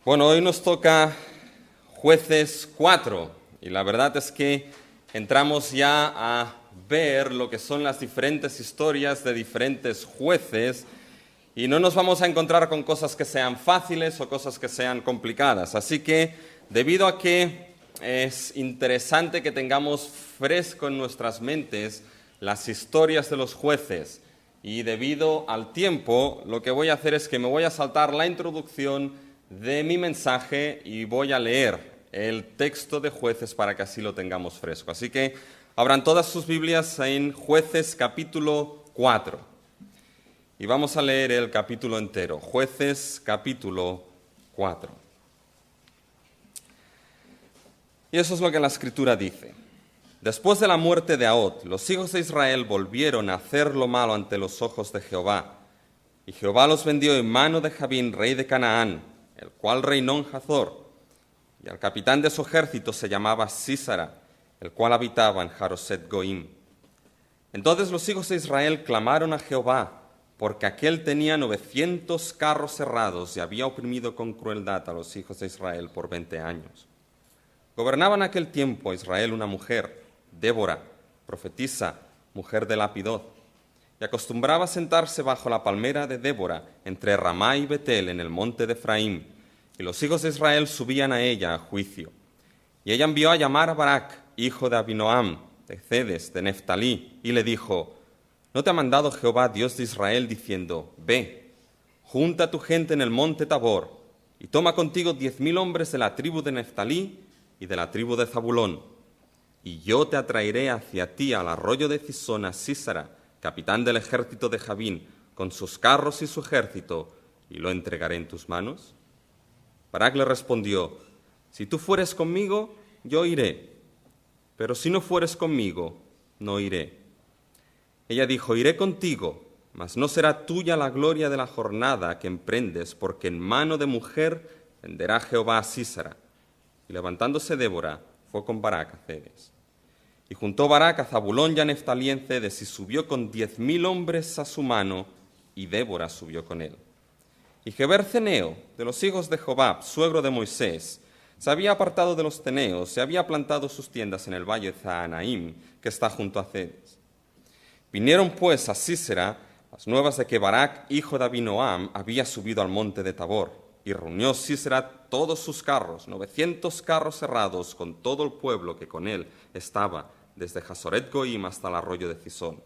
Bueno, hoy nos toca Jueces 4 y la verdad es que entramos ya a ver lo que son las diferentes historias de diferentes jueces y no nos vamos a encontrar con cosas que sean fáciles o cosas que sean complicadas. Así que, debido a que es interesante que tengamos fresco en nuestras mentes las historias de los jueces y debido al tiempo, lo que voy a hacer es que me voy a saltar la introducción de mi mensaje y voy a leer el texto de Jueces para que así lo tengamos fresco. Así que abran todas sus Biblias en Jueces capítulo 4 y vamos a leer el capítulo entero. Jueces capítulo 4. Y eso es lo que la Escritura dice. Después de la muerte de Ahod, los hijos de Israel volvieron a hacer lo malo ante los ojos de Jehová. Y Jehová los vendió en mano de Jabín, rey de Canaán, el cual reinó en Hazor. Y al capitán de su ejército se llamaba Sísara, el cual habitaba en Jaroset Goim. Entonces los hijos de Israel clamaron a Jehová, porque aquél tenía 900 carros cerrados y había oprimido con crueldad a los hijos de Israel por 20 años. Gobernaba en aquel tiempo Israel una mujer, Débora, profetisa, mujer de Lapidot, y acostumbraba sentarse bajo la palmera de Débora entre Ramá y Betel en el monte de Efraín, y los hijos de Israel subían a ella a juicio. Y ella envió a llamar a Barak, hijo de Abinoam, de Cedes, de Neftalí, y le dijo: ¿No te ha mandado Jehová, Dios de Israel, diciendo: Ve, junta a tu gente en el monte Tabor, y toma contigo 10,000 hombres de la tribu de Neftalí y de la tribu de Zabulón, y yo te atraeré hacia ti al arroyo de Cisón a Sísara, capitán del ejército de Jabín, con sus carros y su ejército, y lo entregaré en tus manos? Barak le respondió: Si tú fueres conmigo, yo iré, pero si no fueres conmigo, no iré. Ella dijo: Iré contigo, mas no será tuya la gloria de la jornada que emprendes, porque en mano de mujer venderá Jehová a Sísara. Y levantándose Débora, fue con Barak a Cedes. Y juntó Barak a Zabulón y a Neftalí en Cedes, y subió con 10,000 hombres a su mano, y Débora subió con él. Y Geber ceneo, de los hijos de Jobab, suegro de Moisés, se había apartado de los ceneos, y había plantado sus tiendas en el valle de Zahanaim, que está junto a Cedes. Vinieron pues a Sísera las nuevas de que Barak, hijo de Abinoam, había subido al monte de Tabor, y reunió Sísera todos sus carros, 900 carros cerrados, con todo el pueblo que con él estaba, desde Hazoret Goim hasta el arroyo de Cisón.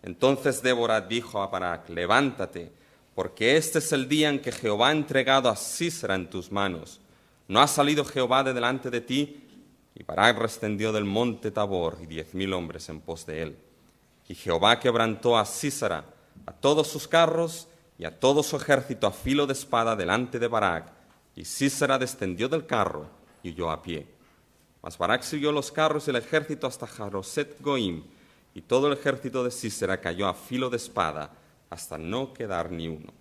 Entonces Débora dijo a Barak: Levántate, porque este es el día en que Jehová ha entregado a Sísera en tus manos. ¿No ha salido Jehová de delante de ti? Y Barak descendió del monte Tabor, y 10,000 hombres en pos de él. Y Jehová quebrantó a Sísera, a todos sus carros y a todo su ejército a filo de espada delante de Barak, y Sísera descendió del carro y huyó a pie. Mas Barak siguió los carros y el ejército hasta Jaroset Goim, y todo el ejército de Sísera cayó a filo de espada, hasta no quedar ni uno.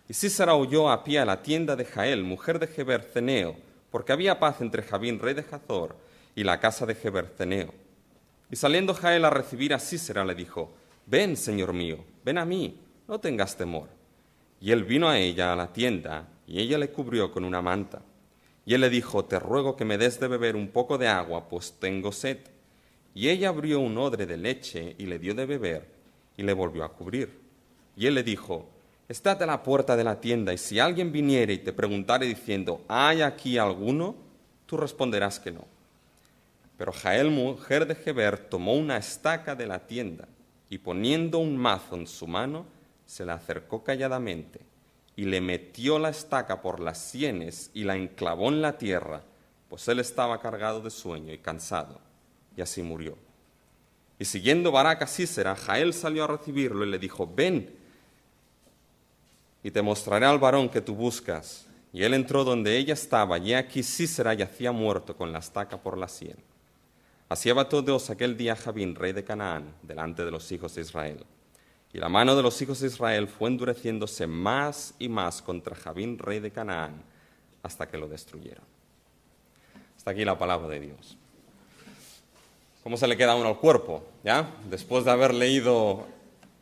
Y Sísera huyó a pie a la tienda de Jael, mujer de Geber ceneo, porque había paz entre Jabín, rey de Hazor, y la casa de Geber ceneo. Y saliendo Jael a recibir a Sísera, le dijo: Ven, señor mío, ven a mí, no tengas temor. Y él vino a ella a la tienda, y ella le cubrió con una manta. Y él le dijo: Te ruego que me des de beber un poco de agua, pues tengo sed. Y ella abrió un odre de leche y le dio de beber, y le volvió a cubrir. Y él le dijo: Estate a la puerta de la tienda, y si alguien viniere y te preguntare diciendo: ¿Hay aquí alguno?, tú responderás que no. Pero Jael, mujer de Geber, tomó una estaca de la tienda, y poniendo un mazo en su mano, se le acercó calladamente, y le metió la estaca por las sienes y la enclavó en la tierra, pues él estaba cargado de sueño y cansado, y así murió. Y siguiendo Barak a Sísera, Jael salió a recibirlo y le dijo: Ven, y te mostraré al varón que tú buscas. Y él entró donde ella estaba, y aquí Sísera yacía muerto con la estaca por la sien. Así abató Dios aquel día a Jabín, rey de Canaán, delante de los hijos de Israel. Y la mano de los hijos de Israel fue endureciéndose más y más contra Jabín, rey de Canaán, hasta que lo destruyeron. Hasta aquí la palabra de Dios. ¿Cómo se le queda a uno al cuerpo? ¿Ya? Después de haber leído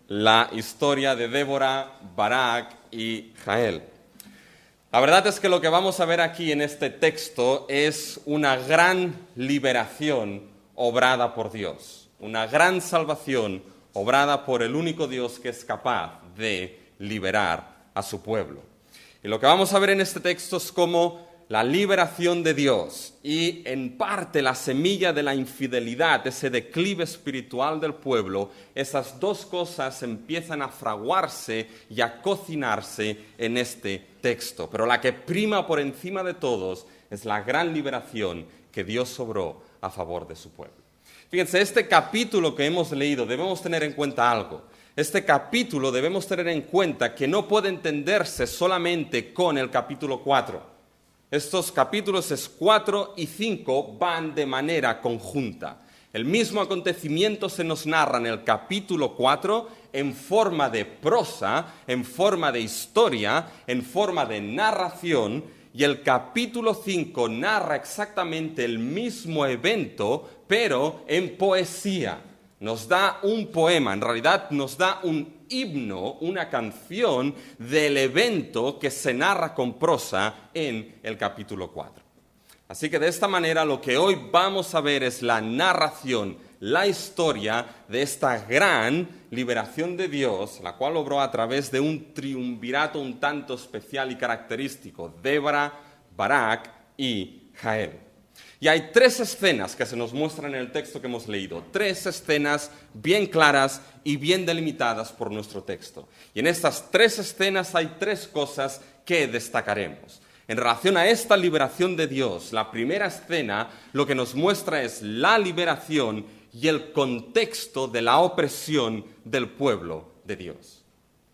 la historia de Débora, Barak y Jael. La verdad es que lo que vamos a ver aquí en este texto es una gran liberación obrada por Dios, una gran salvación obrada por el único Dios que es capaz de liberar a su pueblo. Y lo que vamos a ver en este texto es cómo la liberación de Dios y en parte la semilla de la infidelidad, ese declive espiritual del pueblo, esas dos cosas empiezan a fraguarse y a cocinarse en este texto. Pero la que prima por encima de todos es la gran liberación que Dios obró a favor de su pueblo. Fíjense, este capítulo que hemos leído debemos tener en cuenta algo. Este capítulo debemos tener en cuenta que no puede entenderse solamente con el capítulo 4. Estos capítulos 4 y 5 van de manera conjunta. El mismo acontecimiento se nos narra en el capítulo 4 en forma de prosa, en forma de historia, en forma de narración, y el capítulo 5 narra exactamente el mismo evento, pero en poesía. Nos da un poema, en realidad nos da un himno, una canción del evento que se narra con prosa en el capítulo 4. Así que de esta manera lo que hoy vamos a ver es la narración, la historia de esta gran liberación de Dios, la cual obró a través de un triunvirato un tanto especial y característico, Débora, Barak y Jael. Y hay 3 escenas que se nos muestran en el texto que hemos leído, 3 escenas bien claras y bien delimitadas por nuestro texto. Y en estas 3 escenas hay 3 cosas que destacaremos. En relación a esta liberación de Dios, la primera escena lo que nos muestra es la liberación y el contexto de la opresión del pueblo de Dios.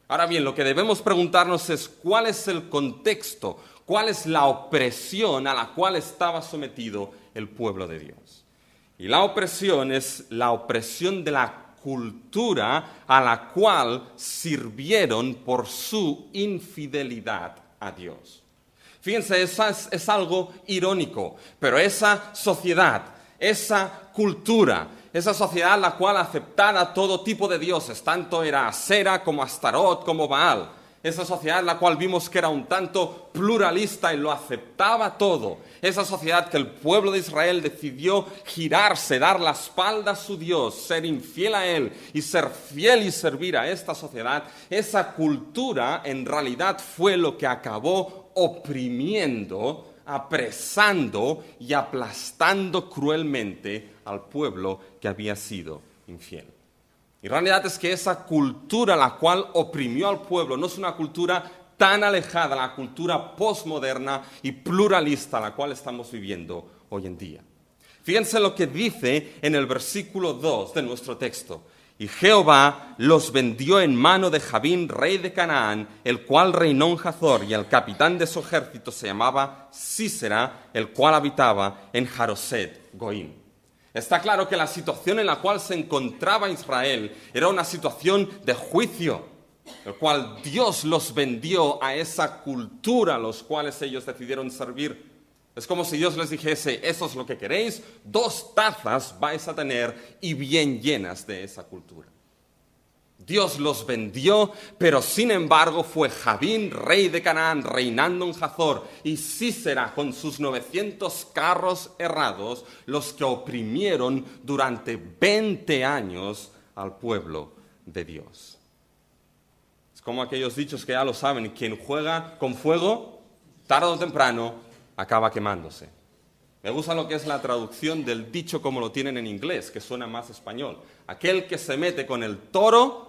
Ahora bien, lo que debemos preguntarnos es ¿cuál es el contexto? ¿Cuál es la opresión a la cual estaba sometido el pueblo de Dios? Y la opresión es la opresión de la cultura a la cual sirvieron por su infidelidad a Dios. Fíjense, es algo irónico, pero esa sociedad, esa cultura, esa sociedad la cual aceptaba todo tipo de dioses, tanto era Asera como Astarot como Baal. Esa sociedad la cual vimos que era un tanto pluralista y lo aceptaba todo. Esa sociedad que el pueblo de Israel decidió girarse, dar la espalda a su Dios, ser infiel a Él y ser fiel y servir a esta sociedad. Esa cultura en realidad fue lo que acabó oprimiendo, apresando y aplastando cruelmente al pueblo que había sido infiel. Y la realidad es que esa cultura la cual oprimió al pueblo no es una cultura tan alejada, la cultura posmoderna y pluralista a la cual estamos viviendo hoy en día. Fíjense lo que dice en el versículo 2 de nuestro texto. Y Jehová los vendió en mano de Jabín, rey de Canaán, el cual reinó en Hazor, y el capitán de su ejército se llamaba Sísera, el cual habitaba en Jaroset Goim. Está claro que la situación en la cual se encontraba Israel era una situación de juicio, el cual Dios los vendió a esa cultura a los cuales ellos decidieron servir. Es como si Dios les dijese, eso es lo que queréis, 2 tazas vais a tener y bien llenas de esa cultura. Dios los vendió, pero sin embargo fue Jabín, rey de Canaán, reinando en Hazor, y Sísera con sus 900 carros herrados, los que oprimieron durante 20 años al pueblo de Dios. Es como aquellos dichos que ya lo saben, quien juega con fuego, tarde o temprano, acaba quemándose. Me gusta lo que es la traducción del dicho como lo tienen en inglés, que suena más español. Aquel que se mete con el toro,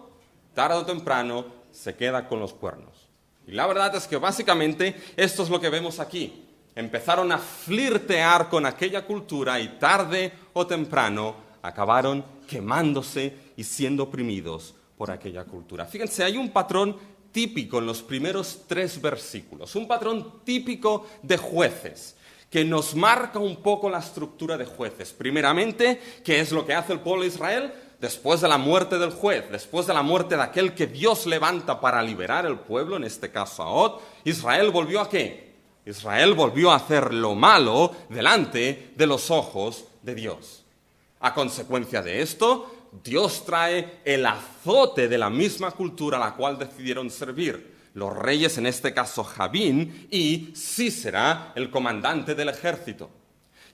tarde o temprano, se queda con los cuernos. Y la verdad es que básicamente esto es lo que vemos aquí. Empezaron a flirtear con aquella cultura y tarde o temprano acabaron quemándose y siendo oprimidos por aquella cultura. Fíjense, hay un patrón típico en los primeros 3 versículos, un patrón típico de jueces, que nos marca un poco la estructura de jueces. Primeramente, ¿qué es lo que hace el pueblo de Israel? Después de la muerte del juez, después de la muerte de aquel que Dios levanta para liberar el pueblo, en este caso a Og, Israel volvió ¿a qué? Israel volvió a hacer lo malo delante de los ojos de Dios. A consecuencia de esto, Dios trae el azote de la misma cultura a la cual decidieron servir. los reyes, en este caso Jabín, y Sísera, el comandante del ejército.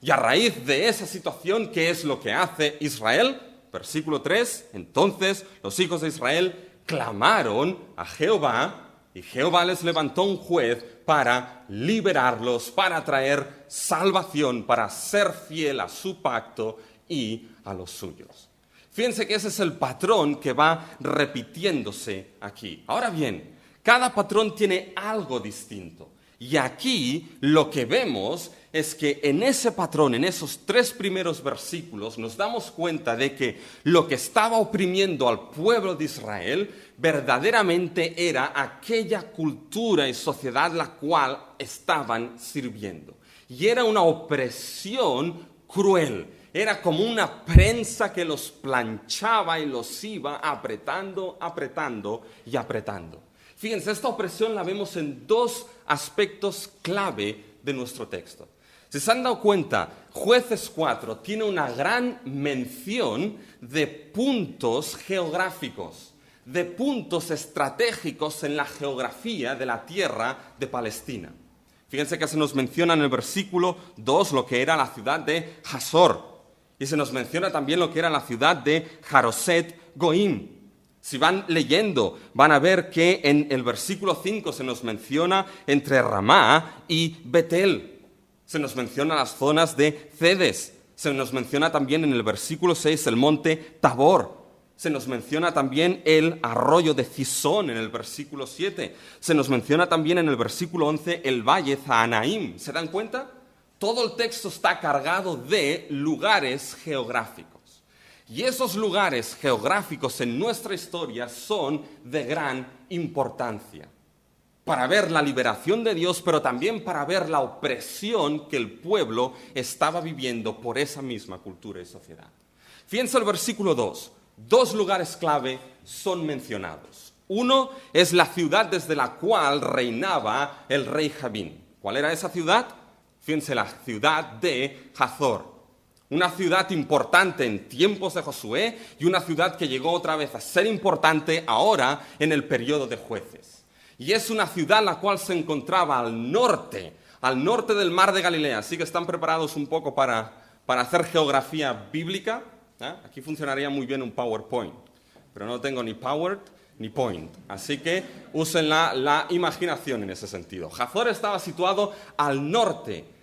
Y a raíz de esa situación, ¿qué es lo que hace Israel? Versículo 3, entonces los hijos de Israel clamaron a Jehová, y Jehová les levantó un juez para liberarlos, para traer salvación, para ser fiel a su pacto y a los suyos. Fíjense que ese es el patrón que va repitiéndose aquí. Ahora bien, cada patrón tiene algo distinto. Y aquí lo que vemos es que en ese patrón, en esos 3 primeros versículos, nos damos cuenta de que lo que estaba oprimiendo al pueblo de Israel verdaderamente era aquella cultura y sociedad la cual estaban sirviendo. Y era una opresión cruel. Era como una prensa que los planchaba y los iba apretando, apretando y apretando. Fíjense, esta opresión la vemos en 2 aspectos clave de nuestro texto. Si se han dado cuenta, Jueces 4 tiene una gran mención de puntos geográficos, de puntos estratégicos en la geografía de la tierra de Palestina. Fíjense que se nos menciona en el versículo 2 lo que era la ciudad de Hazor, y se nos menciona también lo que era la ciudad de Jaroset Goim. Si van leyendo, van a ver que en el versículo 5 se nos menciona entre Ramá y Betel. Se nos menciona las zonas de Cedes. Se nos menciona también en el versículo 6 el monte Tabor. Se nos menciona también el arroyo de Cisón en el versículo 7. Se nos menciona también en el versículo 11 el valle Zahanaim. ¿Se dan cuenta? Todo el texto está cargado de lugares geográficos. Y esos lugares geográficos en nuestra historia son de gran importancia para ver la liberación de Dios, pero también para ver la opresión que el pueblo estaba viviendo por esa misma cultura y sociedad. Fíjense el versículo 2. 2 lugares clave son mencionados. Uno es la ciudad desde la cual reinaba el rey Jabín. ¿Cuál era esa ciudad? Fíjense, la ciudad de Hazor. Una ciudad importante en tiempos de Josué y una ciudad que llegó otra vez a ser importante ahora en el periodo de Jueces. Y es una ciudad la cual se encontraba al norte del mar de Galilea. Así que están preparados un poco para hacer geografía bíblica. Aquí funcionaría muy bien un PowerPoint, pero no tengo ni Power ni Point. Así que usen la imaginación en ese sentido. Hazor estaba situado al norte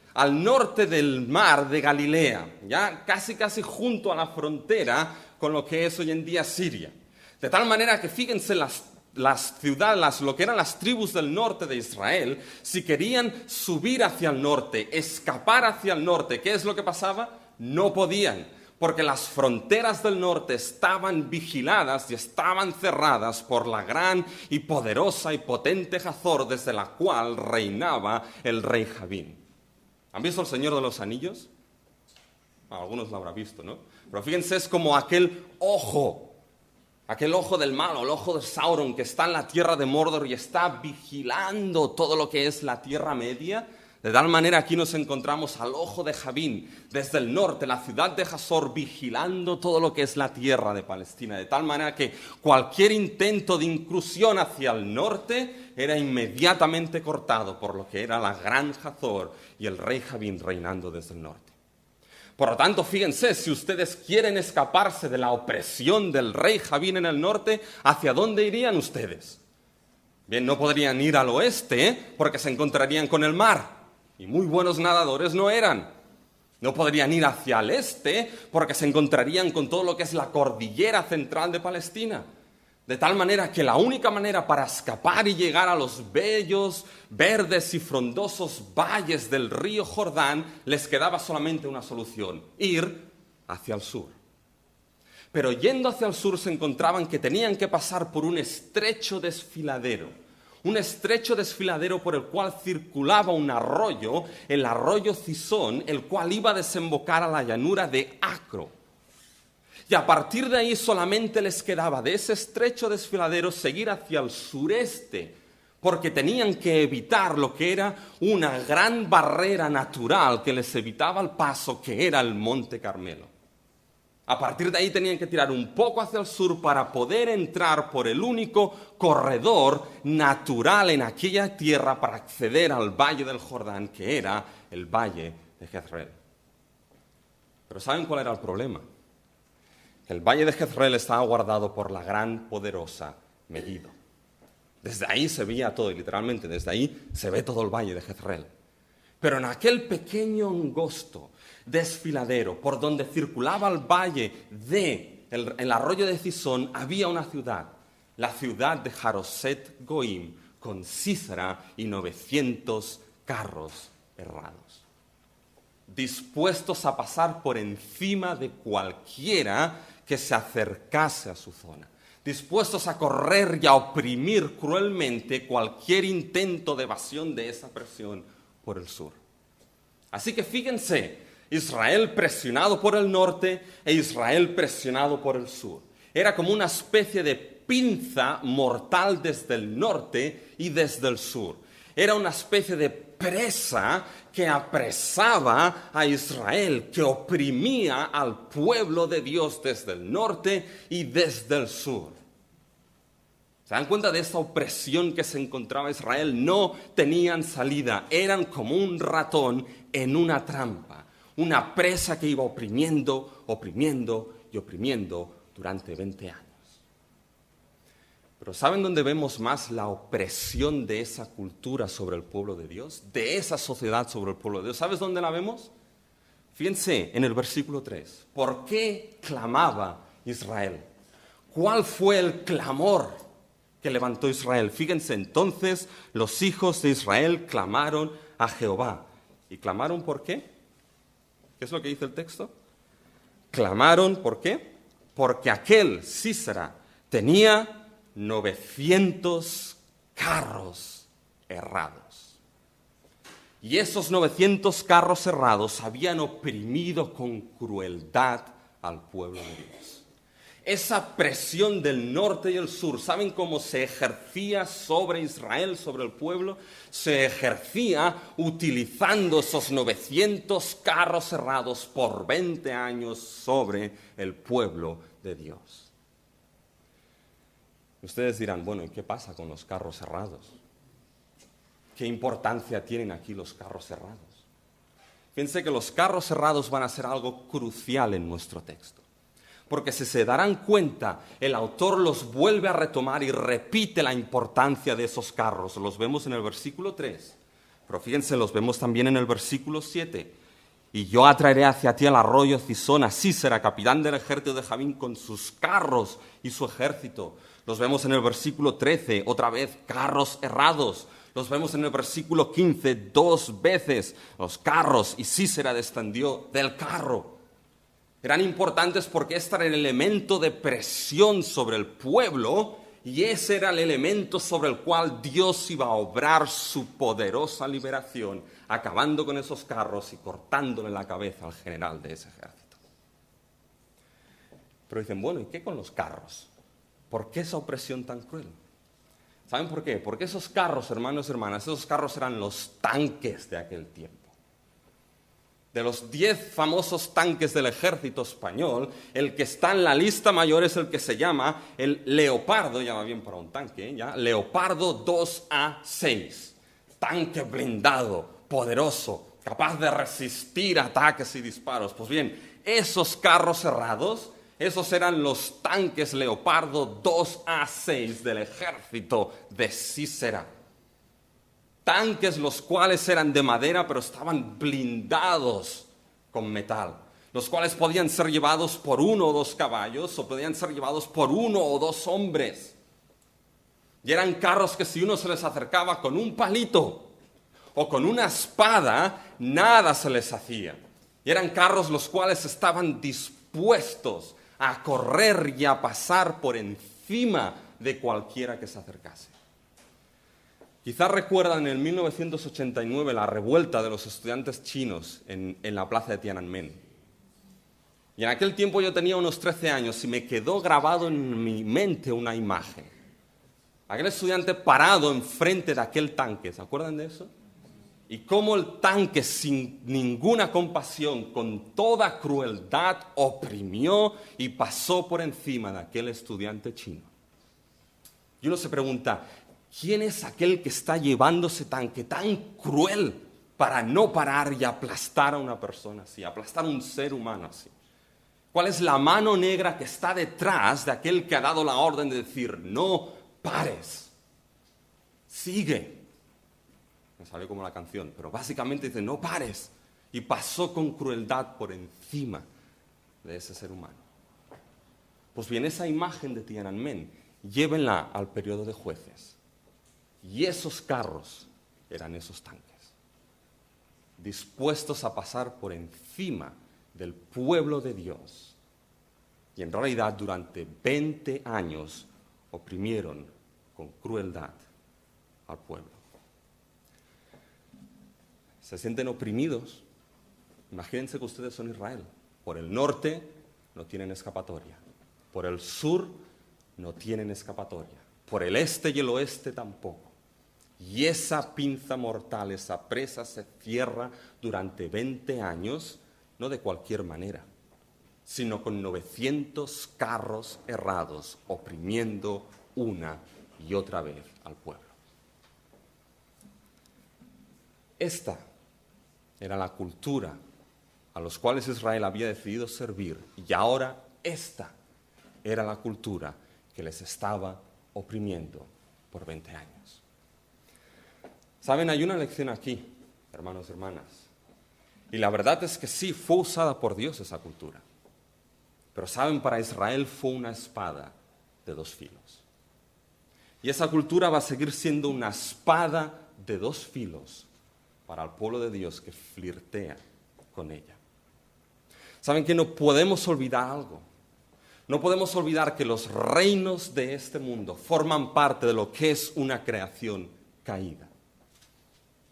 del mar de Galilea, ya casi junto a la frontera con lo que es hoy en día Siria. De tal manera que fíjense las ciudades, lo que eran las tribus del norte de Israel, si querían subir hacia el norte, escapar hacia el norte, ¿qué es lo que pasaba? No podían, porque las fronteras del norte estaban vigiladas y estaban cerradas por la gran y poderosa y potente Hazor desde la cual reinaba el rey Jabín. ¿Han visto El Señor de los Anillos? Algunos lo habrán visto, ¿no? Pero fíjense, es como aquel ojo del malo, el ojo de Sauron que está en la tierra de Mordor y está vigilando todo lo que es la Tierra Media. De tal manera aquí nos encontramos al ojo de Jabín, desde el norte, la ciudad de Hazor, vigilando todo lo que es la tierra de Palestina. De tal manera que cualquier intento de incursión hacia el norte era inmediatamente cortado por lo que era la gran Hazor y el rey Jabín reinando desde el norte. Por lo tanto, fíjense, si ustedes quieren escaparse de la opresión del rey Jabín en el norte, ¿hacia dónde irían ustedes? Bien, no podrían ir al oeste porque se encontrarían con el mar. Y muy buenos nadadores no eran. No podrían ir hacia el este porque se encontrarían con todo lo que es la cordillera central de Palestina. De tal manera que la única manera para escapar y llegar a los bellos, verdes y frondosos valles del río Jordán, les quedaba solamente una solución: ir hacia el sur. Pero yendo hacia el sur se encontraban que tenían que pasar por un estrecho desfiladero. Un estrecho desfiladero por el cual circulaba un arroyo, el arroyo Cisón, el cual iba a desembocar a la llanura de Acro. Y a partir de ahí solamente les quedaba de ese estrecho desfiladero seguir hacia el sureste, porque tenían que evitar lo que era una gran barrera natural que les evitaba el paso, que era el Monte Carmelo. A partir de ahí tenían que tirar un poco hacia el sur para poder entrar por el único corredor natural en aquella tierra para acceder al valle del Jordán, que era el valle de Jezreel. Pero ¿saben cuál era el problema? El valle de Jezreel estaba guardado por la gran, poderosa Megiddo. Desde ahí se veía todo, y literalmente desde ahí se ve todo el valle de Jezreel. Pero en aquel pequeño angosto desfiladero por donde circulaba el valle el arroyo de Cisón, había una ciudad, la ciudad de Haroset Goim, con Sísera y 900 carros herrados, dispuestos a pasar por encima de cualquiera que se acercase a su zona, dispuestos a correr y a oprimir cruelmente cualquier intento de evasión de esa presión por el sur. Así que fíjense, Israel presionado por el norte e Israel presionado por el sur. Era como una especie de pinza mortal desde el norte y desde el sur. Era una especie de presa que apresaba a Israel, que oprimía al pueblo de Dios desde el norte y desde el sur. ¿Se dan cuenta de esta opresión que se encontraba Israel? No tenían salida, eran como un ratón en una trampa, una presa que iba oprimiendo, oprimiendo y oprimiendo durante 20 años. Pero ¿saben dónde vemos más la opresión de esa cultura sobre el pueblo de Dios? De esa sociedad sobre el pueblo de Dios. ¿Sabes dónde la vemos? Fíjense en el versículo 3. ¿Por qué clamaba Israel? ¿Cuál fue el clamor que levantó Israel? Fíjense, entonces los hijos de Israel clamaron a Jehová. ¿Y clamaron por qué? ¿Qué es lo que dice el texto? Clamaron, ¿por qué? Porque aquel Sísera tenía 900 carros herrados. Y esos 900 carros herrados habían oprimido con crueldad al pueblo de Dios. Esa presión del norte y el sur, ¿saben cómo se ejercía sobre Israel, sobre el pueblo? Se ejercía utilizando esos 900 carros cerrados por 20 años sobre el pueblo de Dios. Ustedes dirán, bueno, ¿y qué pasa con los carros cerrados? ¿Qué importancia tienen aquí los carros cerrados? Fíjense que los carros cerrados van a ser algo crucial en nuestro texto. Porque si se darán cuenta, el autor los vuelve a retomar y repite la importancia de esos carros. Los vemos en el versículo 3, pero fíjense, los vemos también en el versículo 7. Y yo atraeré hacia ti al arroyo Cisón, a Sísera, capitán del ejército de Jabín, con sus carros y su ejército. Los vemos en el versículo 13, otra vez, carros herrados. Los vemos en el versículo 15, 2 veces, los carros, y Sísera descendió del carro. Eran importantes porque este era el elemento de presión sobre el pueblo y ese era el elemento sobre el cual Dios iba a obrar su poderosa liberación, acabando con esos carros y cortándole la cabeza al general de ese ejército. Pero dicen, bueno, ¿y qué con los carros? ¿Por qué esa opresión tan cruel? ¿Saben por qué? Porque esos carros, hermanos y hermanas, esos carros eran los tanques de aquel tiempo. De los 10 famosos tanques del ejército español, el que está en la lista mayor es el que se llama el Leopardo, llama bien para un tanque, ¿ya? Leopardo 2A6, tanque blindado, poderoso, capaz de resistir ataques y disparos. Pues bien, esos carros cerrados, esos eran los tanques Leopardo 2A6 del ejército de Sísera. Tanques los cuales eran de madera pero estaban blindados con metal, los cuales podían ser llevados por 1 o 2 caballos o podían ser llevados por 1 o 2 hombres. Y eran carros que si uno se les acercaba con un palito o con una espada, nada se les hacía. Y eran carros los cuales estaban dispuestos a correr y a pasar por encima de cualquiera que se acercase. Quizás recuerdan en 1989 la revuelta de los estudiantes chinos en la plaza de Tiananmen. Y en aquel tiempo yo tenía unos 13 años y me quedó grabado en mi mente una imagen. Aquel estudiante parado enfrente de aquel tanque, ¿se acuerdan de eso? y cómo el tanque sin ninguna compasión, con toda crueldad, oprimió y pasó por encima de aquel estudiante chino. Y uno se pregunta, ¿quién es aquel que está llevando ese tanque tan cruel para no parar y aplastar a una persona así, aplastar a un ser humano así? ¿Cuál es la mano negra que está detrás de aquel que ha dado la orden de decir, no pares, sigue? Me salió como la canción, pero básicamente dice, no pares. Y pasó con crueldad por encima de ese ser humano. Pues bien, esa imagen de Tiananmen, llévenla al periodo de jueces. Y esos carros eran esos tanques, dispuestos a pasar por encima del pueblo de Dios. Y en realidad durante 20 años oprimieron con crueldad al pueblo. Se sienten oprimidos. Imagínense que ustedes son Israel. Por el norte no tienen escapatoria. Por el sur no tienen escapatoria. Por el este y el oeste tampoco. Y esa pinza mortal, esa presa se cierra durante 20 años, no de cualquier manera, sino con 900 carros errados, oprimiendo una y otra vez al pueblo. Esta era la cultura a los cuales Israel había decidido servir, y ahora esta era la cultura que les estaba oprimiendo por 20 años. Saben, hay una lección aquí, hermanos y hermanas, y la verdad es que sí, fue usada por Dios esa cultura, pero saben, para Israel fue una espada de dos filos. Y esa cultura va a seguir siendo una espada de dos filos para el pueblo de Dios que flirtea con ella. ¿Saben que no podemos olvidar algo? No podemos olvidar que los reinos de este mundo forman parte de lo que es una creación caída.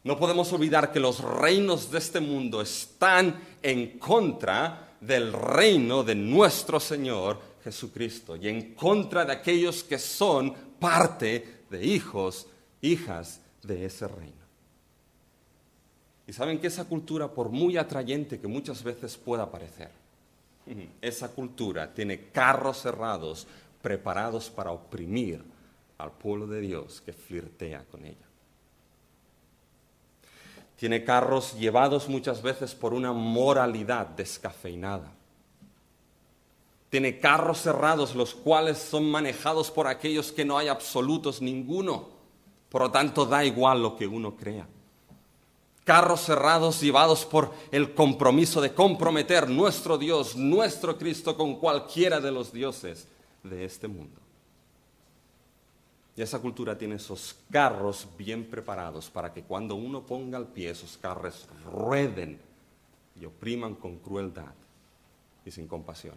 No podemos olvidar que los reinos de este mundo están en contra del reino de nuestro Señor Jesucristo y en contra de aquellos que son parte de hijos, hijas de ese reino. Y saben que esa cultura, por muy atrayente que muchas veces pueda parecer, esa cultura tiene carros cerrados preparados para oprimir al pueblo de Dios que flirtea con ella. Tiene carros llevados muchas veces por una moralidad descafeinada. Tiene carros cerrados los cuales son manejados por aquellos que no hay absolutos ninguno. Por lo tanto, da igual lo que uno crea. Carros cerrados llevados por el compromiso de comprometer nuestro Dios, nuestro Cristo con cualquiera de los dioses de este mundo. Y esa cultura tiene esos carros bien preparados para que cuando uno ponga el pie, esos carros rueden y opriman con crueldad y sin compasión.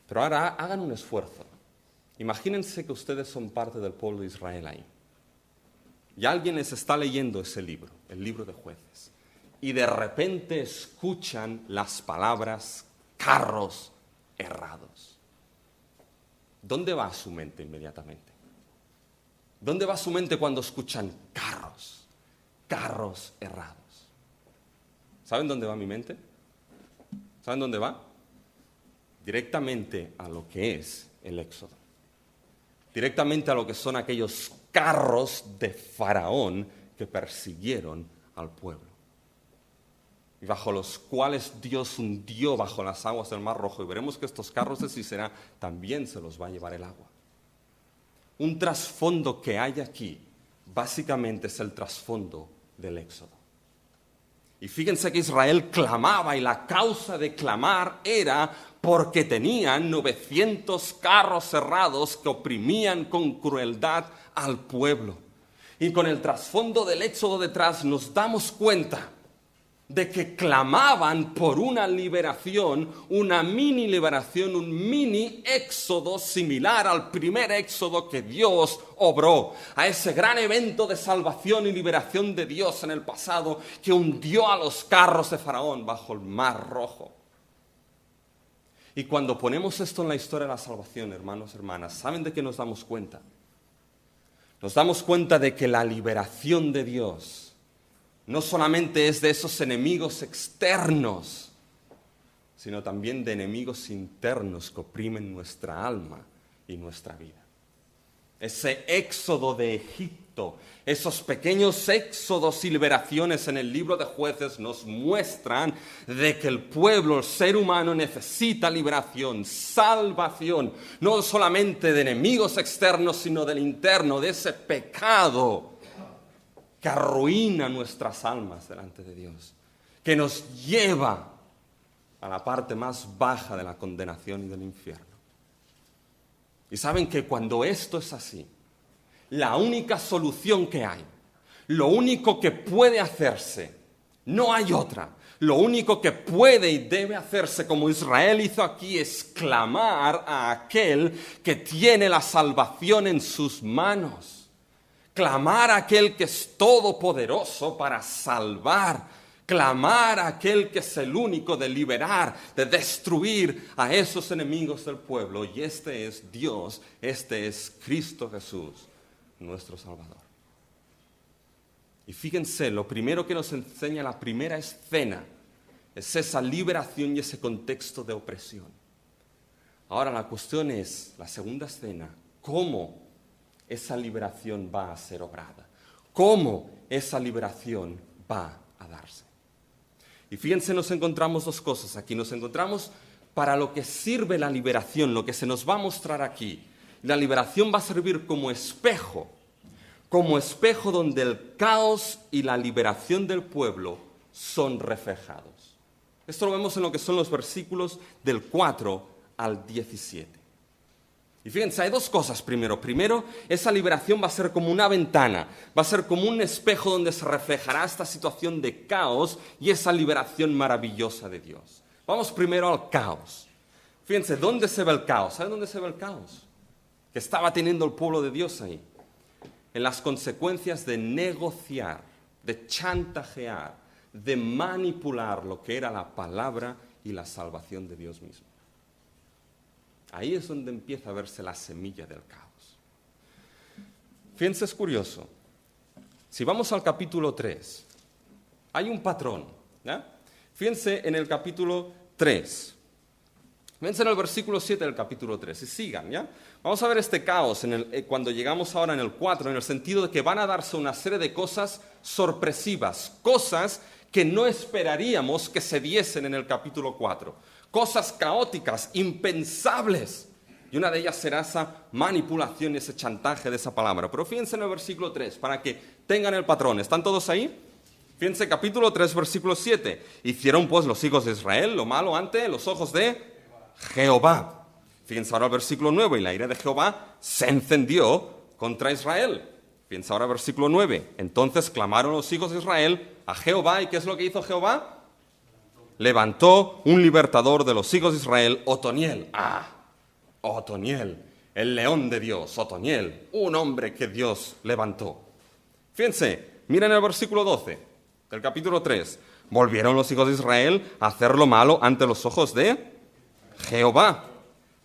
Pero ahora hagan un esfuerzo. Imagínense que ustedes son parte del pueblo de Israel ahí. Y alguien les está leyendo ese libro, el libro de Jueces. Y de repente escuchan las palabras carros errados. ¿Dónde va su mente inmediatamente? ¿Dónde va su mente cuando escuchan carros errados? ¿Saben dónde va mi mente? ¿Saben dónde va? Directamente a lo que es el Éxodo. Directamente a lo que son aquellos carros de Faraón que persiguieron al pueblo. Y bajo los cuales Dios hundió bajo las aguas del Mar Rojo. Y veremos que estos carros de Sisera también se los va a llevar el agua. Un trasfondo que hay aquí, básicamente es el trasfondo del Éxodo. Y fíjense que Israel clamaba, y la causa de clamar era porque tenían 900 carros cerrados que oprimían con crueldad al pueblo. Y con el trasfondo del Éxodo detrás nos damos cuenta de que clamaban por una liberación, una mini liberación, un mini éxodo similar al primer éxodo que Dios obró, a ese gran evento de salvación y liberación de Dios en el pasado que hundió a los carros de Faraón bajo el Mar Rojo. Y cuando ponemos esto en la historia de la salvación, hermanos, hermanas, ¿saben de qué nos damos cuenta? nos damos cuenta de que la liberación de Dios no solamente es de esos enemigos externos, sino también de enemigos internos que oprimen nuestra alma y nuestra vida. Ese éxodo de Egipto, esos pequeños éxodos y liberaciones en el libro de Jueces nos muestran de que el pueblo, el ser humano necesita liberación, salvación, no solamente de enemigos externos, sino del interno, de ese pecado que arruina nuestras almas delante de Dios, que nos lleva a la parte más baja de la condenación y del infierno. Y saben que cuando esto es así, la única solución que hay, lo único que puede hacerse, no hay otra, lo único que puede y debe hacerse como Israel hizo aquí es clamar a aquel que tiene la salvación en sus manos, clamar a aquel que es todopoderoso para salvar, clamar a aquel que es el único de liberar, de destruir a esos enemigos del pueblo. Y este es Dios, este es Cristo Jesús, nuestro Salvador. Y fíjense, lo primero que nos enseña la primera escena es esa liberación y ese contexto de opresión. Ahora la cuestión es, la segunda escena, ¿cómo esa liberación va a ser obrada? ¿Cómo esa liberación va a darse? Y fíjense, nos encontramos dos cosas aquí. Nos encontramos para lo que sirve la liberación, lo que se nos va a mostrar aquí. La liberación va a servir como espejo donde el caos y la liberación del pueblo son reflejados. Esto lo vemos en lo que son los versículos del 4 al 17. Y fíjense, hay dos cosas primero. Primero, esa liberación va a ser como una ventana, va a ser como un espejo donde se reflejará esta situación de caos y esa liberación maravillosa de Dios. Vamos primero al caos. Fíjense, ¿dónde se ve el caos? ¿Saben dónde se ve el caos? Que estaba teniendo el pueblo de Dios ahí. En las consecuencias de negociar, de chantajear, de manipular lo que era la palabra y la salvación de Dios mismo. Ahí es donde empieza a verse la semilla del caos. Fíjense, es curioso. Si vamos al capítulo 3, hay un patrón. ¿Ya? Fíjense en el capítulo 3. Fíjense en el versículo 7 del capítulo 3. Y sigan, ¿ya? Vamos a ver este caos cuando llegamos ahora en el 4, en el sentido de que van a darse una serie de cosas sorpresivas, cosas que no esperaríamos que se diesen en el capítulo 4. Cosas caóticas, impensables. Y una de ellas será esa manipulación, ese chantaje de esa palabra. Pero fíjense en el versículo 3, para que tengan el patrón. ¿Están todos ahí? Fíjense, capítulo 3, versículo 7. Hicieron pues los hijos de Israel lo malo ante los ojos de Jehová. Fíjense ahora el versículo 9. Y la ira de Jehová se encendió contra Israel. Fíjense ahora el versículo 9. Entonces clamaron los hijos de Israel a Jehová. ¿Y qué es lo que hizo Jehová? Levantó un libertador de los hijos de Israel, Otoniel. Otoniel, el león de Dios, Otoniel, un hombre que Dios levantó. Fíjense, miren el versículo 12 del capítulo 3. Volvieron los hijos de Israel a hacer lo malo ante los ojos de Jehová.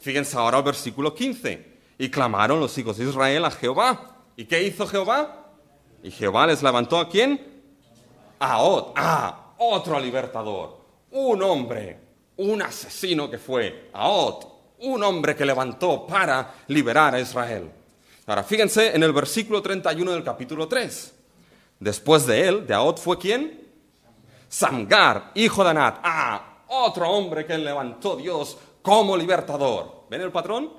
Fíjense ahora el versículo 15. Y clamaron los hijos de Israel a Jehová. ¿Y qué hizo Jehová? Y Jehová les levantó ¿a quién? A otro libertador. Un hombre, un asesino que fue Ahot, un hombre que levantó para liberar a Israel. Ahora, fíjense en el versículo 31 del capítulo 3. Después de él, de Ahot, ¿fue quién? Samgar, hijo de Anat. Otro hombre que levantó Dios como libertador. ¿Ven el patrón?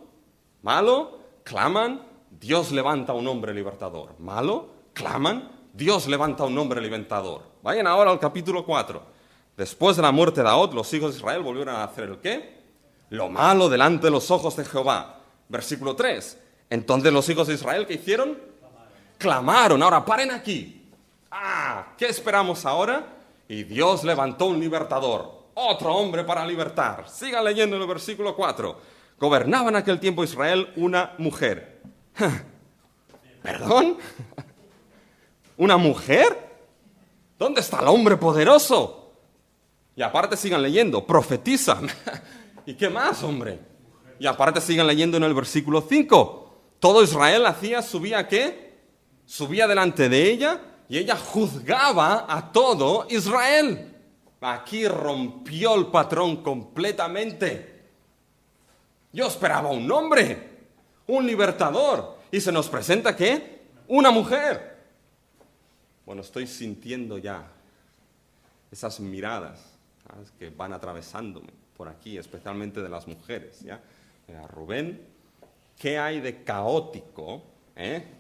Malo, claman, Dios levanta a un hombre libertador. Malo, claman, Dios levanta a un hombre libertador. Vayan ahora al capítulo 4. Después de la muerte de Ahot, los hijos de Israel volvieron a hacer ¿el qué? Lo malo delante de los ojos de Jehová. Versículo 3. Entonces los hijos de Israel, ¿qué hicieron? Clamaron. Ahora, paren aquí. ¿Qué esperamos ahora? Y Dios levantó un libertador. Otro hombre para libertar. Sigan leyendo en el versículo 4. Gobernaba en aquel tiempo Israel una mujer. ¿Perdón? ¿Una mujer? ¿Dónde está el hombre poderoso? Y aparte sigan leyendo, profetizan. ¿Y qué más, hombre? Y aparte sigan leyendo en el versículo 5. Todo Israel subía ¿qué? Subía delante de ella y ella juzgaba a todo Israel. Aquí rompió el patrón completamente. Yo esperaba un hombre, un libertador, y se nos presenta ¿qué? Una mujer. Bueno, estoy sintiendo ya esas miradas, ¿sabes?, que van atravesándome por aquí, especialmente de las mujeres, ¿ya? Mira, Rubén, ¿qué hay de caótico,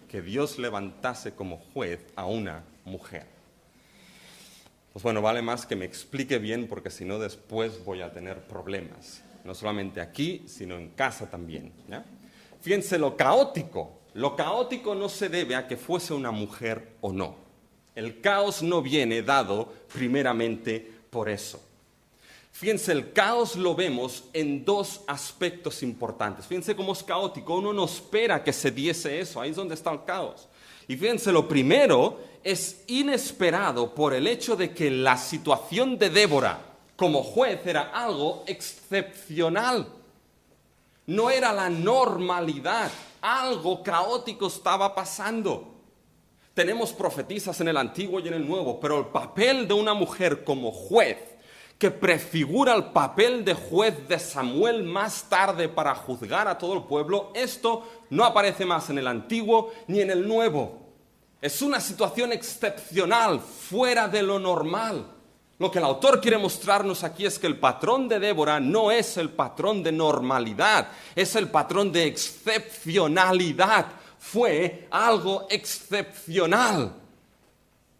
que Dios levantase como juez a una mujer? Pues bueno, vale más que me explique bien, porque si no después voy a tener problemas. No solamente aquí, sino en casa también, ¿ya? Fíjense lo caótico. Lo caótico no se debe a que fuese una mujer o no. El caos no viene dado primeramente por eso. Fíjense, el caos lo vemos en dos aspectos importantes. Fíjense cómo es caótico. Uno no espera que se diese eso. Ahí es donde está el caos. Y fíjense, lo primero es inesperado por el hecho de que la situación de Débora como juez era algo excepcional. No era la normalidad. Algo caótico estaba pasando. Tenemos profetisas en el Antiguo y en el Nuevo, pero el papel de una mujer como juez, que prefigura el papel de juez de Samuel más tarde para juzgar a todo el pueblo, esto no aparece más en el Antiguo ni en el Nuevo. Es una situación excepcional, fuera de lo normal. Lo que el autor quiere mostrarnos aquí es que el patrón de Débora no es el patrón de normalidad, es el patrón de excepcionalidad. Fue algo excepcional.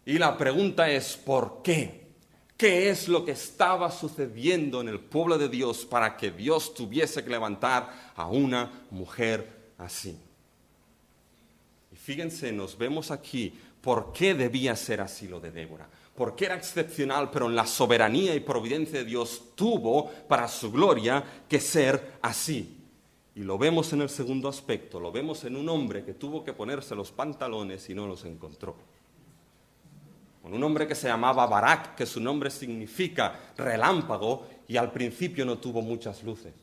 Y la pregunta es, ¿por qué? ¿Qué es lo que estaba sucediendo en el pueblo de Dios para que Dios tuviese que levantar a una mujer así? Y fíjense, nos vemos aquí por qué debía ser así lo de Débora. Porque era excepcional, pero en la soberanía y providencia de Dios tuvo para su gloria que ser así. Y lo vemos en el segundo aspecto, lo vemos en un hombre que tuvo que ponerse los pantalones y no los encontró. Con un hombre que se llamaba Barak, que su nombre significa relámpago, y al principio no tuvo muchas luces.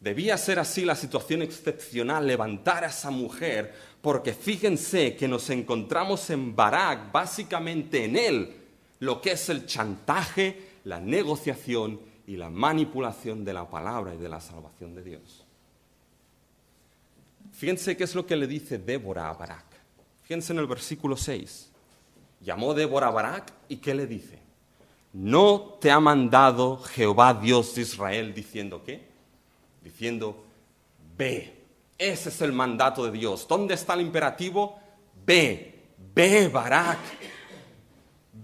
Debía ser así la situación excepcional, levantar a esa mujer, porque fíjense que nos encontramos en Barak, básicamente en él, lo que es el chantaje, la negociación y la manipulación de la palabra y de la salvación de Dios. Fíjense qué es lo que le dice Débora a Barak. Fíjense en el versículo 6. Llamó Débora a Barak y ¿qué le dice? ¿No te ha mandado Jehová Dios de Israel diciendo qué? Diciendo, ve. Ese es el mandato de Dios. ¿Dónde está el imperativo? Ve, ve Barak.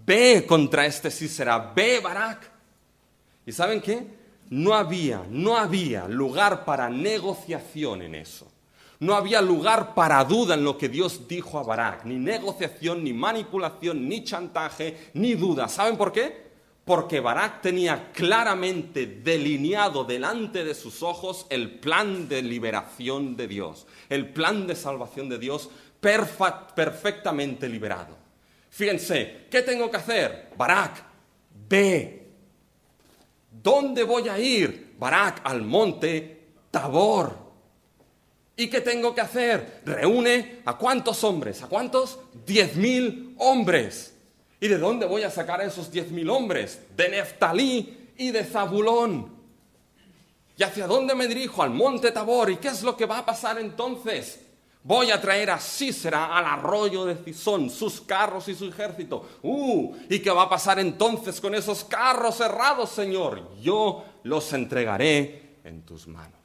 Ve contra este Sisera, ve Barak. ¿Y saben qué? No había lugar para negociación en eso. No había lugar para duda en lo que Dios dijo a Barak. Ni negociación, ni manipulación, ni chantaje, ni duda. ¿Saben por qué? Porque Barak tenía claramente delineado delante de sus ojos el plan de liberación de Dios. El plan de salvación de Dios perfectamente liberado. Fíjense, ¿qué tengo que hacer? Barak, ve. ¿Dónde voy a ir? Barak, al monte Tabor. ¿Y qué tengo que hacer? Reúne ¿a cuántos hombres? ¿A cuántos? 10,000 hombres. ¿Y de dónde voy a sacar a esos 10,000 hombres? De Neftalí y de Zabulón. ¿Y hacia dónde me dirijo? Al monte Tabor. ¿Y qué es lo que va a pasar entonces? Voy a traer a Sísera al arroyo de Cisón, sus carros y su ejército. ¿Y qué va a pasar entonces con esos carros cerrados, Señor? Yo los entregaré en tus manos.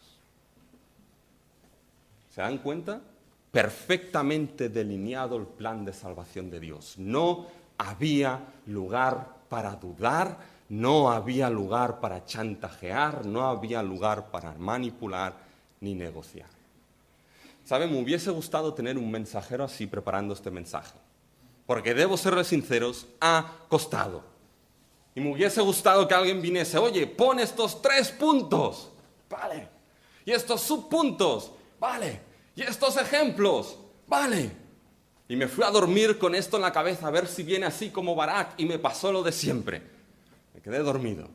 ¿Se dan cuenta? Perfectamente delineado el plan de salvación de Dios. No había lugar para dudar, no había lugar para chantajear, no había lugar para manipular ni negociar. ¿Saben? Me hubiese gustado tener un mensajero así preparando este mensaje. Porque debo serles sinceros, ha costado. Y me hubiese gustado que alguien viniese, oye, pon estos 3 puntos. Vale. Y estos subpuntos. Vale. Y estos ejemplos. Vale. Y me fui a dormir con esto en la cabeza a ver si viene así como Barak. Y me pasó lo de siempre. Me quedé dormido.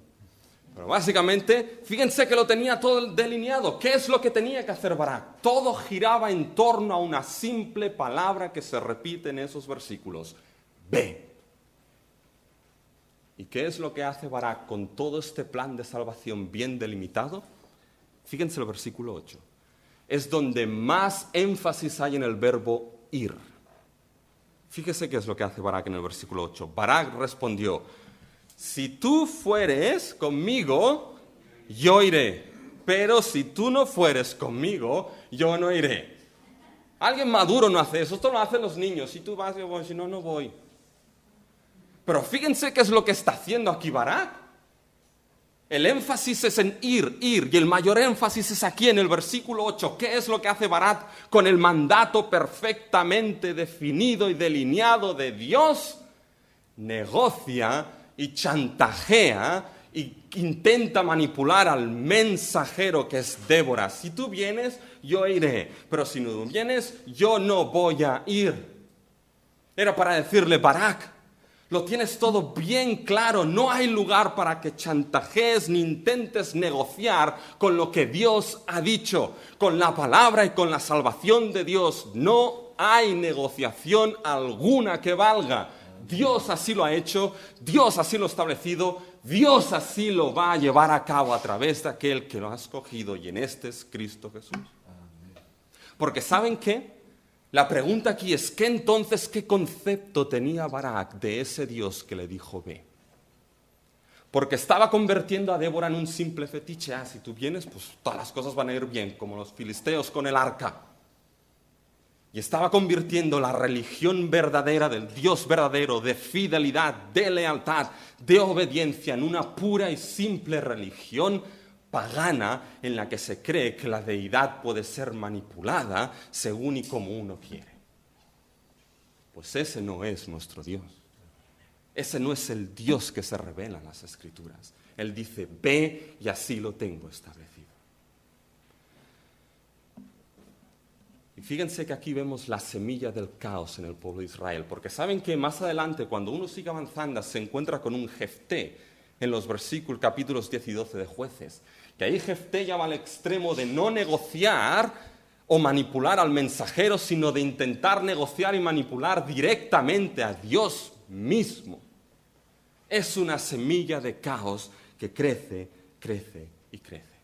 Pero básicamente, fíjense que lo tenía todo delineado. ¿Qué es lo que tenía que hacer Barak? Todo giraba en torno a una simple palabra que se repite en esos versículos. Ve. ¿Y qué es lo que hace Barak con todo este plan de salvación bien delimitado? Fíjense el versículo 8. Es donde más énfasis hay en el verbo ir. Fíjese qué es lo que hace Barak en el versículo 8. Barak respondió: si tú fueres conmigo, yo iré. Pero si tú no fueres conmigo, yo no iré. Alguien maduro no hace eso. Esto lo hacen los niños. Si tú vas, yo voy. Si no, no voy. Pero fíjense qué es lo que está haciendo aquí Barak. El énfasis es en ir. Y el mayor énfasis es aquí en el versículo 8. ¿Qué es lo que hace Barak con el mandato perfectamente definido y delineado de Dios? Negocia y chantajea y intenta manipular al mensajero que es Débora. Si tú vienes, yo iré, pero si no vienes, yo no voy a ir. Era para decirle: Barak, lo tienes todo bien claro, no hay lugar para que chantajees ni intentes negociar con lo que Dios ha dicho, con la palabra y con la salvación de Dios. No hay negociación alguna que valga. Dios así lo ha hecho, Dios así lo ha establecido, Dios así lo va a llevar a cabo a través de aquel que lo ha escogido, y en este es Cristo Jesús. Porque ¿saben qué? La pregunta aquí es: ¿qué entonces, qué concepto tenía Barak de ese Dios que le dijo ve? Porque estaba convirtiendo a Débora en un simple fetiche. Si tú vienes, pues todas las cosas van a ir bien, como los filisteos con el arca. Y estaba convirtiendo la religión verdadera del Dios verdadero, de fidelidad, de lealtad, de obediencia, en una pura y simple religión pagana en la que se cree que la deidad puede ser manipulada según y como uno quiere. Pues ese no es nuestro Dios. Ese no es el Dios que se revela en las Escrituras. Él dice: ve, y así lo tengo establecido. Y fíjense que aquí vemos la semilla del caos en el pueblo de Israel, porque saben que más adelante, cuando uno sigue avanzando, se encuentra con un Jefté en los capítulos 10 y 12 de Jueces. Que ahí Jefté ya va al extremo de no negociar o manipular al mensajero, sino de intentar negociar y manipular directamente a Dios mismo. Es una semilla de caos que crece, crece y crece.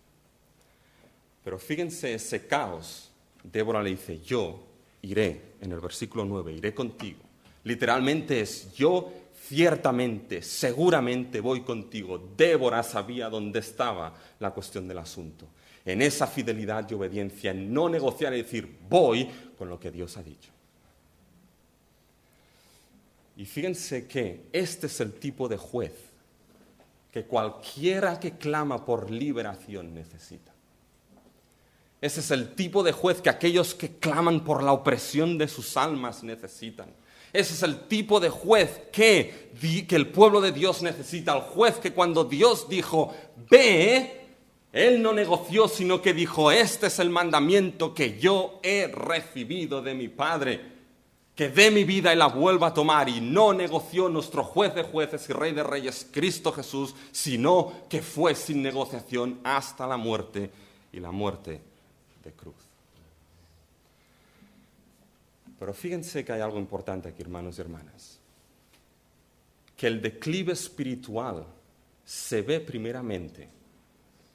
Pero fíjense ese caos. Débora le dice: yo iré, en el versículo 9, iré contigo. Literalmente es: yo ciertamente, seguramente voy contigo. Débora sabía dónde estaba la cuestión del asunto. En esa fidelidad y obediencia, en no negociar y decir: voy con lo que Dios ha dicho. Y fíjense que este es el tipo de juez que cualquiera que clama por liberación necesita. Ese es el tipo de juez que aquellos que claman por la opresión de sus almas necesitan. Ese es el tipo de juez que el pueblo de Dios necesita. El juez que cuando Dios dijo: ve, él no negoció, sino que dijo: este es el mandamiento que yo he recibido de mi Padre, que dé mi vida y la vuelva a tomar. Y no negoció nuestro juez de jueces y rey de reyes, Cristo Jesús, sino que fue sin negociación hasta la muerte, y la muerte de cruz. Pero fíjense que hay algo importante aquí, hermanos y hermanas. Que el declive espiritual se ve primeramente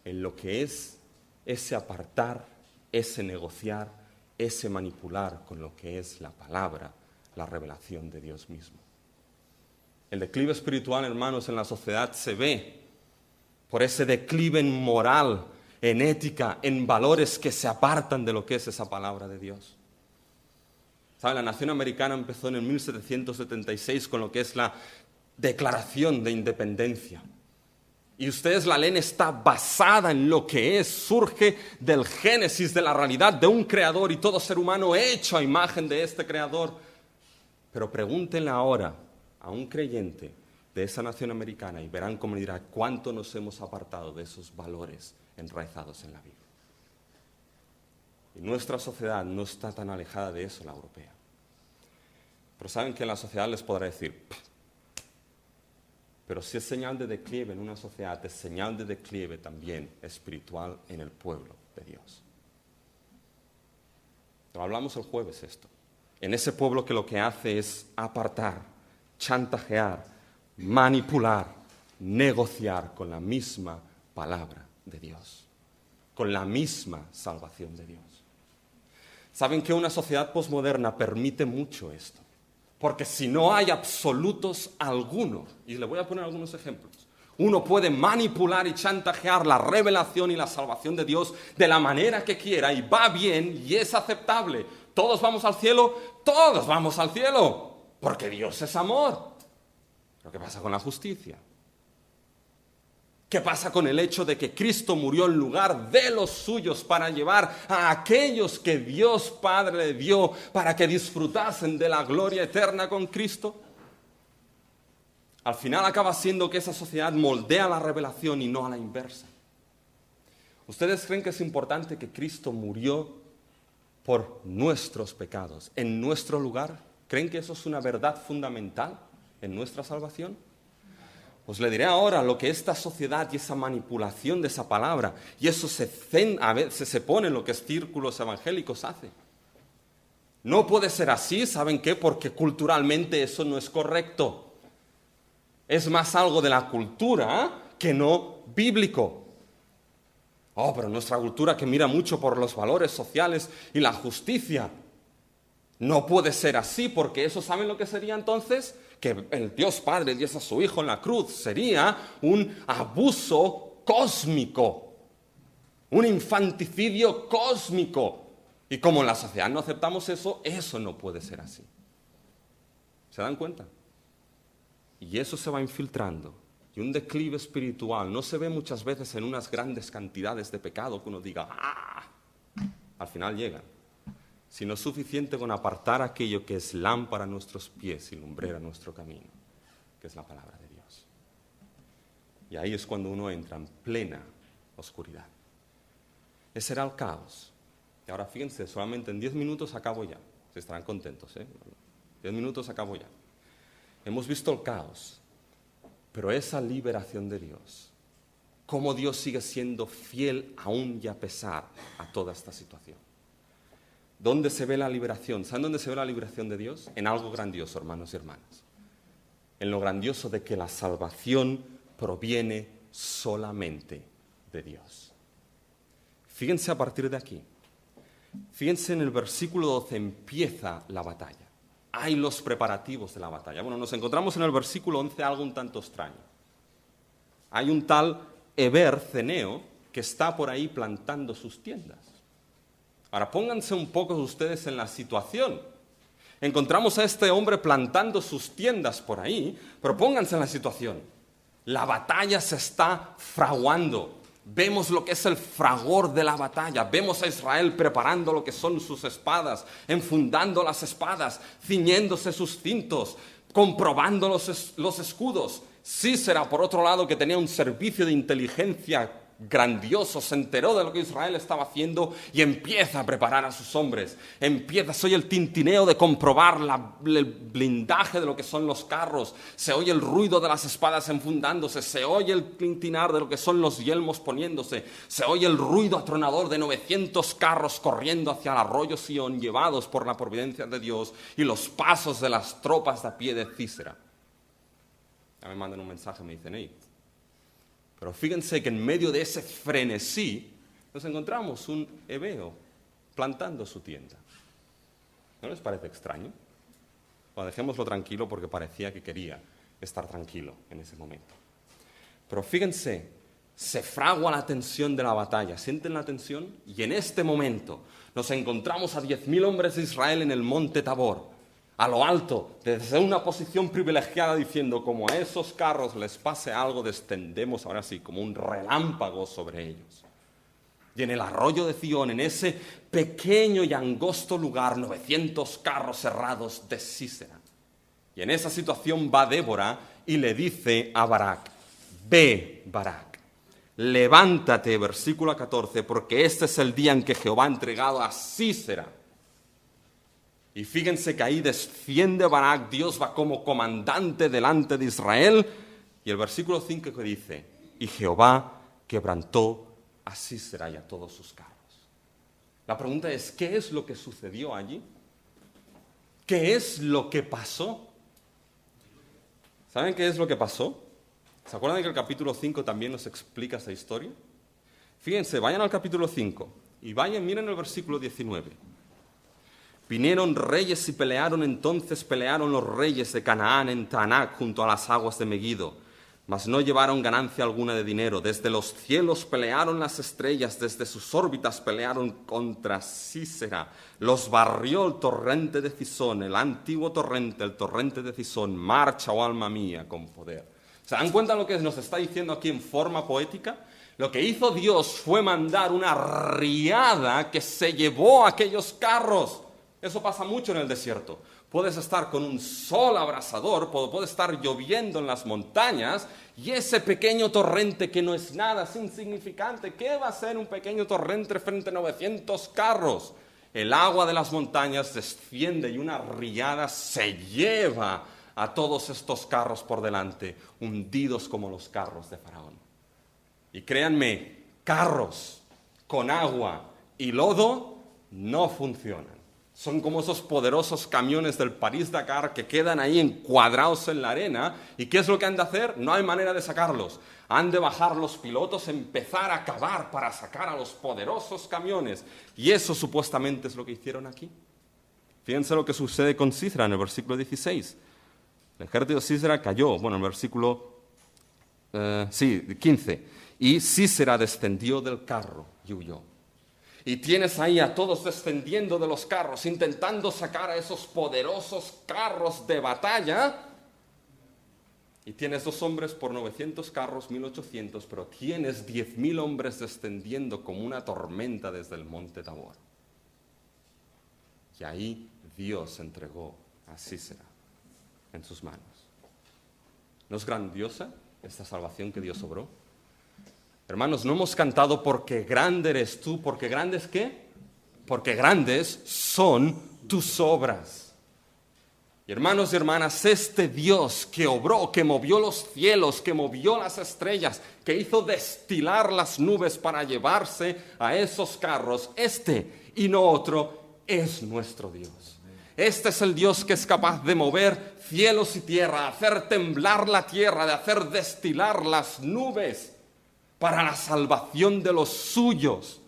en lo que es ese apartar, ese negociar, ese manipular con lo que es la palabra, la revelación de Dios mismo. El declive espiritual, hermanos, en la sociedad se ve por ese declive en moral, en ética, en valores que se apartan de lo que es esa palabra de Dios. ¿Saben? La nación americana empezó en el 1776 con lo que es la Declaración de Independencia. Y ustedes la leen, está basada en lo que es, surge del génesis de la realidad de un creador y todo ser humano hecho a imagen de este creador. Pero pregúntenle ahora a un creyente de esa nación americana y verán cómo dirá: cuánto nos hemos apartado de esos valores enraizados en la Biblia. Y nuestra sociedad no está tan alejada de eso, la europea. Pero saben que la sociedad les podrá decir: Pero si es señal de declive en una sociedad, es señal de declive también espiritual en el pueblo de Dios. Lo hablamos el jueves esto. En ese pueblo que lo que hace es apartar, chantajear, manipular, negociar con la misma palabra de Dios, con la misma salvación de Dios. ¿Saben que una sociedad posmoderna permite mucho esto? Porque si no hay absolutos alguno, y le voy a poner algunos ejemplos, uno puede manipular y chantajear la revelación y la salvación de Dios de la manera que quiera y va bien y es aceptable. ¿Todos vamos al cielo? Todos vamos al cielo, porque Dios es amor. ¿Pero qué pasa con la justicia? ¿Qué pasa con el hecho de que Cristo murió en lugar de los suyos para llevar a aquellos que Dios Padre le dio para que disfrutasen de la gloria eterna con Cristo? Al final acaba siendo que esa sociedad moldea la revelación y no a la inversa. ¿Ustedes creen que es importante que Cristo murió por nuestros pecados, en nuestro lugar? ¿Creen que eso es una verdad fundamental en nuestra salvación? Pues le diré ahora lo que esta sociedad y esa manipulación de esa palabra, y eso a veces se pone en lo que círculos evangélicos hace. No puede ser así, ¿saben qué? Porque culturalmente eso no es correcto. Es más algo de la cultura que no bíblico. Oh, pero nuestra cultura que mira mucho por los valores sociales y la justicia. No puede ser así, porque eso, ¿saben lo que sería entonces? Que el Dios Padre diese a su Hijo en la cruz. Sería un abuso cósmico, un infanticidio cósmico. Y como en la sociedad no aceptamos eso, eso no puede ser así. ¿Se dan cuenta? Y eso se va infiltrando. Y un declive espiritual no se ve muchas veces en unas grandes cantidades de pecado que uno diga, ¡ah! Al final llegan. Sino es suficiente con apartar aquello que es lámpara a nuestros pies y lumbrera a nuestro camino, que es la palabra de Dios. Y ahí es cuando uno entra en plena oscuridad. Ese era el caos. Y ahora fíjense, solamente en 10 minutos acabo ya. Se estarán contentos, 10 minutos acabo ya. Hemos visto el caos, pero esa liberación de Dios, cómo Dios sigue siendo fiel aún y a pesar a toda esta situación. ¿Dónde se ve la liberación? ¿Saben dónde se ve la liberación de Dios? En algo grandioso, hermanos y hermanas. En lo grandioso de que la salvación proviene solamente de Dios. Fíjense a partir de aquí. Fíjense en el versículo 12, empieza la batalla. Hay los preparativos de la batalla. Bueno, nos encontramos en el versículo 11 algo un tanto extraño. Hay un tal Heber, Ceneo, que está por ahí plantando sus tiendas. Ahora pónganse un poco ustedes en la situación. Encontramos a este hombre plantando sus tiendas por ahí, pero pónganse en la situación. La batalla se está fraguando. Vemos lo que es el fragor de la batalla. Vemos a Israel preparando lo que son sus espadas, enfundando las espadas, ciñéndose sus cintos, comprobando los escudos. Císera, por otro lado, que tenía un servicio de inteligencia grandioso, se enteró de lo que Israel estaba haciendo y empieza a preparar a sus hombres. Se oye el tintineo de comprobar el blindaje de lo que son los carros, se oye el ruido de las espadas enfundándose, se oye el tintinar de lo que son los yelmos poniéndose, se oye el ruido atronador de 900 carros corriendo hacia el arroyo Sion, llevados por la providencia de Dios, y los pasos de las tropas de a pie de Císera. Ya me mandan un mensaje, me dicen, hey, pero fíjense que en medio de ese frenesí nos encontramos un hebeo plantando su tienda. ¿No les parece extraño? Bueno, dejémoslo tranquilo porque parecía que quería estar tranquilo en ese momento. Pero fíjense, se fragua la tensión de la batalla. ¿Sienten la tensión? Y en este momento nos encontramos a 10.000 hombres de Israel en el monte Tabor, a lo alto, desde una posición privilegiada, diciendo, como a esos carros les pase algo, descendemos ahora sí, como un relámpago sobre ellos. Y en el arroyo de Sion, en ese pequeño y angosto lugar, 900 carros cerrados de Císera. Y en esa situación va Débora y le dice a Barak, ve, Barak, levántate, versículo 14, porque este es el día en que Jehová ha entregado a Císera. Y fíjense que ahí desciende Barak, Dios va como comandante delante de Israel, Y el versículo 5 que dice, y Jehová quebrantó a Sísera y a todos sus carros. La pregunta es, ¿qué es lo que sucedió allí? ¿Qué es lo que pasó? ¿Saben qué es lo que pasó? ¿Se acuerdan que el capítulo 5 también nos explica esa historia? Fíjense, vayan al capítulo 5 y miren el versículo 19. Vinieron reyes y pelearon los reyes de Canaán en Taanac junto a las aguas de Megiddo, mas no llevaron ganancia alguna de dinero. Desde los cielos pelearon las estrellas, desde sus órbitas pelearon contra Sísera. Los barrió el torrente de Cisón, el antiguo torrente, el torrente de Cisón. Marcha, oh alma mía, con poder. ¿Se dan cuenta de lo que nos está diciendo aquí en forma poética? Lo que hizo Dios fue mandar una riada que se llevó aquellos carros. Eso pasa mucho en el desierto. Puedes estar con un sol abrasador, puede estar lloviendo en las montañas, y ese pequeño torrente que no es nada, es insignificante. ¿Qué va a ser un pequeño torrente frente a 900 carros? El agua de las montañas desciende y una riada se lleva a todos estos carros por delante, hundidos como los carros de Faraón. Y créanme, carros con agua y lodo no funcionan. Son como esos poderosos camiones del París-Dakar que quedan ahí encuadrados en la arena. ¿Y qué es lo que han de hacer? No hay manera de sacarlos. Han de bajar los pilotos, empezar a cavar para sacar a los poderosos camiones. Y eso supuestamente es lo que hicieron aquí. Fíjense lo que sucede con Sísera en el versículo 16. El ejército de Sísera cayó, en el versículo 15. Y Sísera descendió del carro y huyó. Y tienes ahí a todos descendiendo de los carros, intentando sacar a esos poderosos carros de batalla. Y tienes 2 hombres por 900 carros, 1800, pero tienes 10.000 hombres descendiendo como una tormenta desde el monte Tabor. Y ahí Dios entregó a Sísera en sus manos. ¿No es grandiosa esta salvación que Dios obró? Hermanos, no hemos cantado porque grande eres tú, porque grandes ¿qué? Porque grandes son tus obras. Y hermanos y hermanas, este Dios que obró, que movió los cielos, que movió las estrellas, que hizo destilar las nubes para llevarse a esos carros, este y no otro, es nuestro Dios. Este es el Dios que es capaz de mover cielos y tierra, de hacer temblar la tierra, de hacer destilar las nubes para la salvación de los suyos.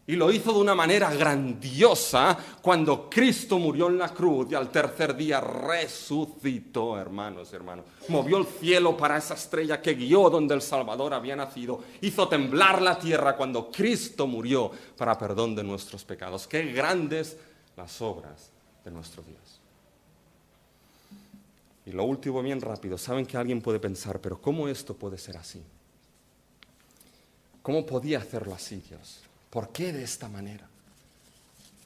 Y lo hizo de una manera grandiosa cuando Cristo murió en la cruz y al tercer día resucitó, hermanos y hermanos. Movió el cielo para esa estrella que guió donde el Salvador había nacido. Hizo temblar la tierra cuando Cristo murió para perdón de nuestros pecados. ¡Qué grandes las obras de nuestro Dios! Y lo último, bien rápido. Saben que alguien puede pensar, pero ¿cómo esto puede ser así? ¿Cómo podía hacerlo así Dios? ¿Por qué de esta manera?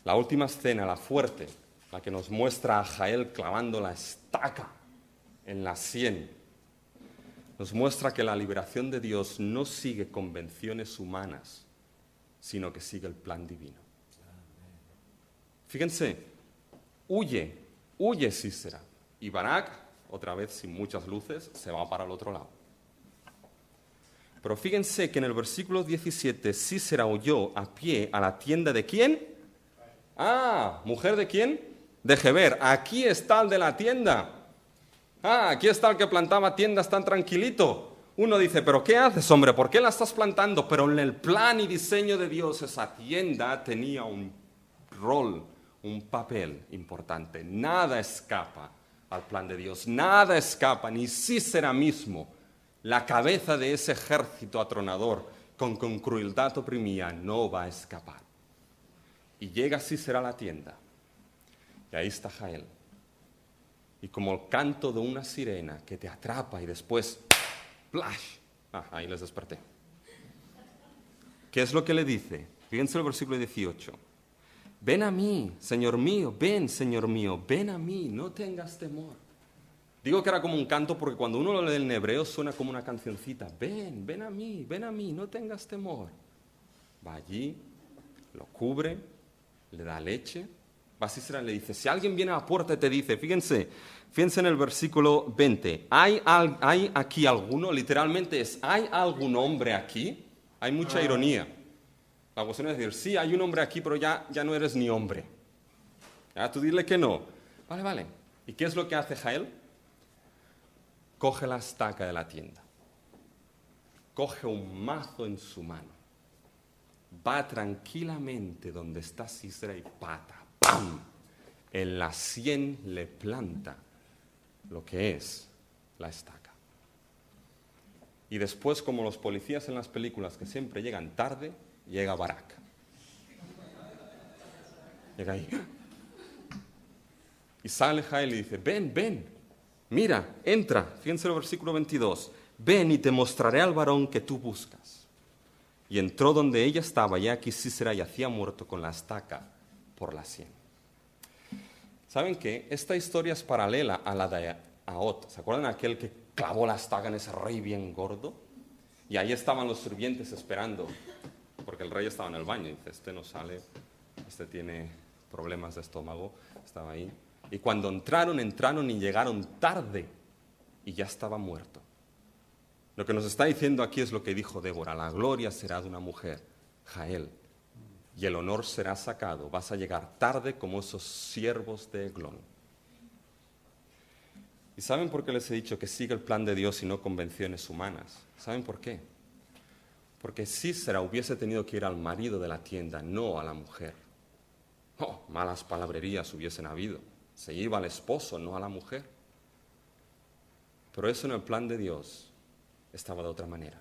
La última escena, la fuerte, la que nos muestra a Jael clavando la estaca en la sien, nos muestra que la liberación de Dios no sigue convenciones humanas, sino que sigue el plan divino. Fíjense, huye Sísera. Y Barak, otra vez sin muchas luces, se va para el otro lado. Pero fíjense que en el versículo 17 Sísera huyó a pie a la tienda ¿de quién? ¿Mujer de quién? De Geber. Aquí está el de la tienda. Aquí está el que plantaba tiendas tan tranquilito. Uno dice, ¿pero qué haces, hombre? ¿Por qué la estás plantando? Pero en el plan y diseño de Dios esa tienda tenía un rol, un papel importante. Nada escapa al plan de Dios. Nada escapa, ni Sísera mismo, la cabeza de ese ejército atronador con crueldad oprimía, no va a escapar. Y llega Sísera a la tienda, y ahí está Jael. Y como el canto de una sirena que te atrapa y después, ¡plash! Ahí les desperté. ¿Qué es lo que le dice? Fíjense el versículo 18. Ven a mí, Señor mío, ven a mí, no tengas temor. Digo que era como un canto porque cuando uno lo lee en hebreo suena como una cancioncita. Ven a mí, no tengas temor. Va allí, lo cubre, le da leche Va Sisera y le dice, si alguien viene a la puerta y te dice, fíjense en el versículo 20, ¿hay aquí alguno? Literalmente es, ¿hay algún hombre aquí? Hay mucha ironía. La cuestión es decir, sí, hay un hombre aquí, pero ya no eres ni hombre. ¿Ya? Tú dile que no. Vale. ¿Y qué es lo que hace Jael? Coge la estaca de la tienda. Coge un mazo en su mano. Va tranquilamente donde está Sisera y pata. ¡Pam! En la sien le planta lo que es la estaca. Y después, como los policías en las películas que siempre llegan tarde, llega Barak. Llega ahí. Y sale Jael y dice, ven, mira, entra. Fíjense el versículo 22. Ven y te mostraré al varón que tú buscas. Y entró donde ella estaba, y aquí Sisera yacía muerto con la estaca por la sien. ¿Saben qué? Esta historia es paralela a la de Ahot. ¿Se acuerdan aquel que clavó la estaca en ese rey bien gordo? Y ahí estaban los sirvientes esperando, porque el rey estaba en el baño. Y dice, este no sale, este tiene problemas de estómago, estaba ahí. Y cuando entraron y llegaron tarde, y ya estaba muerto. Lo que nos está diciendo aquí es lo que dijo Débora, la gloria será de una mujer, Jael, y el honor será sacado, vas a llegar tarde como esos siervos de Eglón. ¿Y saben por qué les he dicho que sigue el plan de Dios y no convenciones humanas? ¿Saben por qué? Porque Sisera hubiese tenido que ir al marido de la tienda, no a la mujer. Malas palabrerías hubiesen habido. Se iba al esposo, no a la mujer. Pero eso en el plan de Dios estaba de otra manera.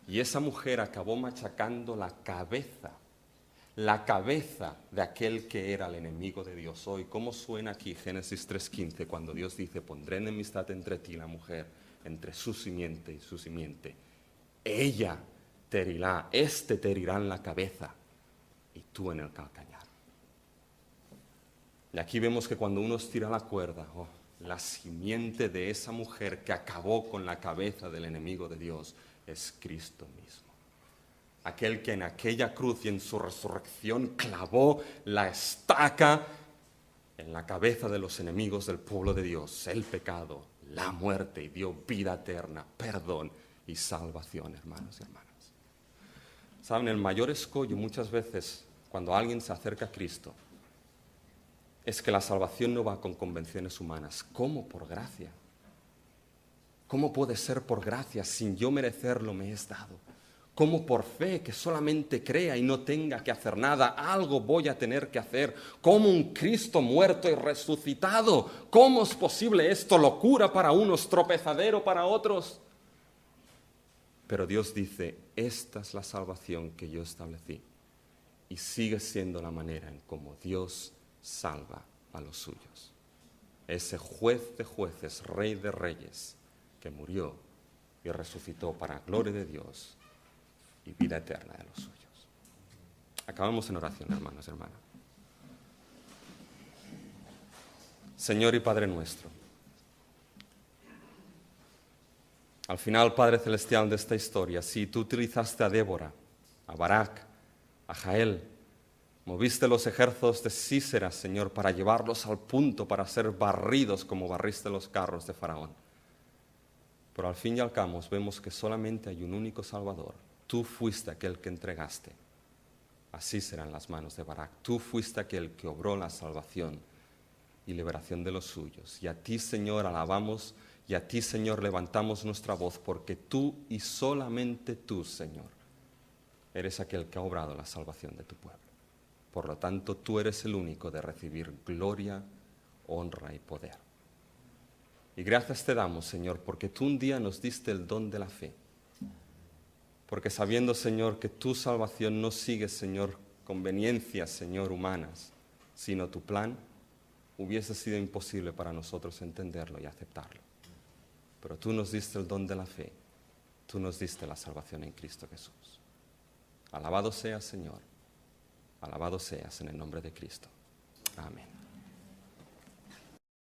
Y esa mujer acabó machacando la cabeza de aquel que era el enemigo de Dios. Hoy, ¿cómo suena aquí Génesis 3:15 cuando Dios dice, pondré enemistad entre ti y la mujer, entre su simiente y su simiente? Ella te herirá, te herirá en la cabeza y tú en el calcañar. Y aquí vemos que cuando uno estira la cuerda, la simiente de esa mujer que acabó con la cabeza del enemigo de Dios es Cristo mismo. Aquel que en aquella cruz y en su resurrección clavó la estaca en la cabeza de los enemigos del pueblo de Dios, el pecado, la muerte, y dio vida eterna, perdón y salvación, hermanos y hermanas. Saben, el mayor escollo muchas veces cuando alguien se acerca a Cristo es que la salvación no va con convenciones humanas. ¿Cómo por gracia? ¿Cómo puede ser por gracia sin yo merecerlo me es dado? ¿Cómo por fe que solamente crea y no tenga que hacer nada, algo voy a tener que hacer? ¿Cómo un Cristo muerto y resucitado? ¿Cómo es posible esto? Locura para unos, tropezadero para otros. Pero Dios dice, esta es la salvación que yo establecí. Y sigue siendo la manera en cómo Dios salva a los suyos. Ese juez de jueces, rey de reyes, que murió y resucitó para gloria de Dios y vida eterna de los suyos. Acabamos en oración, hermanos y hermanas. Señor y Padre nuestro, al final, Padre Celestial, de esta historia, si tú utilizaste a Débora, a Barak, a Jael, moviste los ejércitos de Sisera, Señor, para llevarlos al punto, para ser barridos como barriste los carros de Faraón. Pero al fin y al cabo vemos que solamente hay un único Salvador. Tú fuiste aquel que entregaste a Sisera en las manos de Barak. Tú fuiste aquel que obró la salvación y liberación de los suyos. Y a ti, Señor, alabamos, y a ti, Señor, levantamos nuestra voz, porque tú y solamente tú, Señor, eres aquel que ha obrado la salvación de tu pueblo. Por lo tanto, tú eres el único de recibir gloria, honra y poder. Y gracias te damos, Señor, porque tú un día nos diste el don de la fe. Porque sabiendo, Señor, que tu salvación no sigue, Señor, conveniencias, Señor, humanas, sino tu plan, hubiese sido imposible para nosotros entenderlo y aceptarlo. Pero tú nos diste el don de la fe. Tú nos diste la salvación en Cristo Jesús. Alabado seas, Señor. Alabado seas en el nombre de Cristo. Amén.